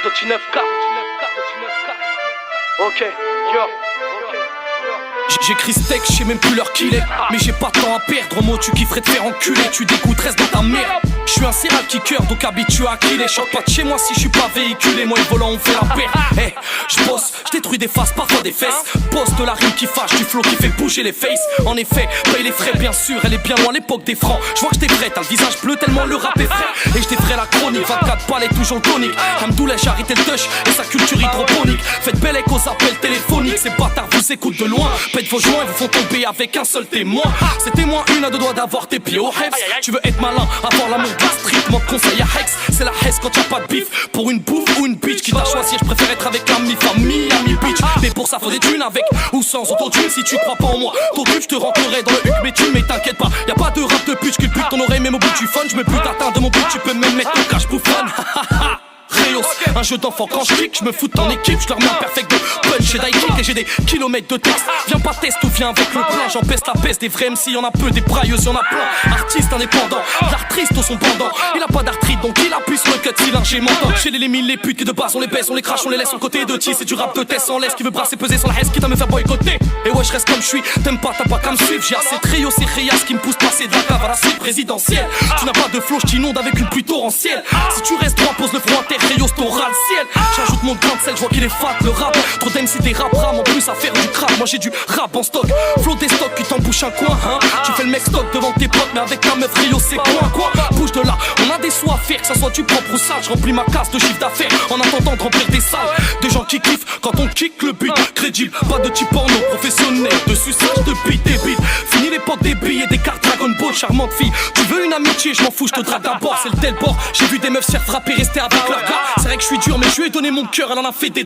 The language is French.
Doty 9K. Ok, yo. J'écris steak, je sais même plus l'heure qu'il est. Mais j'ai pas de temps à perdre, moi tu kifferais te faire enculer. Tu dégoûtes, reste dans ta merde. Je suis un serial kicker, donc habitué à killer. Choque pas de chez moi si je suis pas véhiculé. Moi et le volant on fait la paire. Hey, je bosse, je détruis des faces, parfois des fesses. Boss de la rime qui fâche, du flow qui fait bouger les faces. En effet, paye les frais bien sûr, elle est bien loin l'époque des francs. Je vois que j'étais prêt, t'as le visage bleu tellement le rap est frais. Et je défrais la chronique, 24 palais toujours tonique. Hamdoullah, j'ai arrêté le touch et sa culture hydroponique. Faites belle écho aux appels téléphoniques. Ces bâtards vous écoutent de loin. Pète vos joints et vous font tomber avec un seul témoin. C'est témoin une à deux doigts d'avoir tes pieds au Hex. Tu veux être malin, avoir l'amour de la street. Mon conseil à Hex, c'est la Hex quand y'a pas de bif. Pour une bouffe ou une bitch qui t'a choisi, je préfère être avec l'ami famille, ami bitch. Mais pour ça faut des thunes avec ou sans autotune. Si tu crois pas en moi, ton cul je te rentrerai dans le huc. Mais tu mais t'inquiète pas, y'a pas de rap de pute qui pute ton oreille même au bout du fun. Je me bute atteint de mon but, tu peux même mettre ton cash bouffonne. Rayos, un jeu d'enfant quand je clique, je me fous de ton équipe, je leur mets un perfect de punch et d'high kick et j'ai des kilomètres de texte. Viens pas test ou viens avec le plein, j'en pèse la peste des vrais MC, y'en a peu, des brailleuses y'en a plein. Artiste indépendant, l'art triste au son pendant. Il a pas d'arthrite donc il appuie sur le cut si j'ai menton. Chez les mille, les putes qui de base on les baisse, on les crache, on les laisse en côté de tis. C'est du rap de test sans laisse qui veut brasser peser sur la haisse, qui t'a me faire boycotter. Et ouais je reste comme je suis, t'aimes pas, t'as pas qu'à me suivre. J'ai assez de Rio, c'est Réas qui me pousse passer de la cave à la suite présidentielle. Tu n'as pas de flow, je t'inonde avec une pluie torrentielle. Si tu restes droit, pose le front à terre, Rio ton ras. J'ajoute mon grain de sel, je vois qu'il est fat le rap. Trop d'MC des rap ram en plus à faire du crap. Moi j'ai du rap en stock, flow des stocks qui t'embouche un coin hein. Tu fais le mec stock devant tes potes mais avec ta meuf Rio c'est quoi. Bouge de là, on a des sous à faire, que ça soit du propre ou sale. Je remplis ma case de chiffre d'affaires en attendant de remplir des salles. Des gens qui kiffent quand on kick le beat. Crédible, pas de type porno professionnel. De suçage de beat débile. Fini l'époque des billes et des cartes Dragon Ball. Charmante fille, tu veux une amitié, je m'en fous, je te drague d'abord. C'est le tel bord, j'ai vu des meufs se faire frapper, rester avec leur gars. C'est vrai que je suis dur mais je lui ai donné mon cœur, elle en a fait des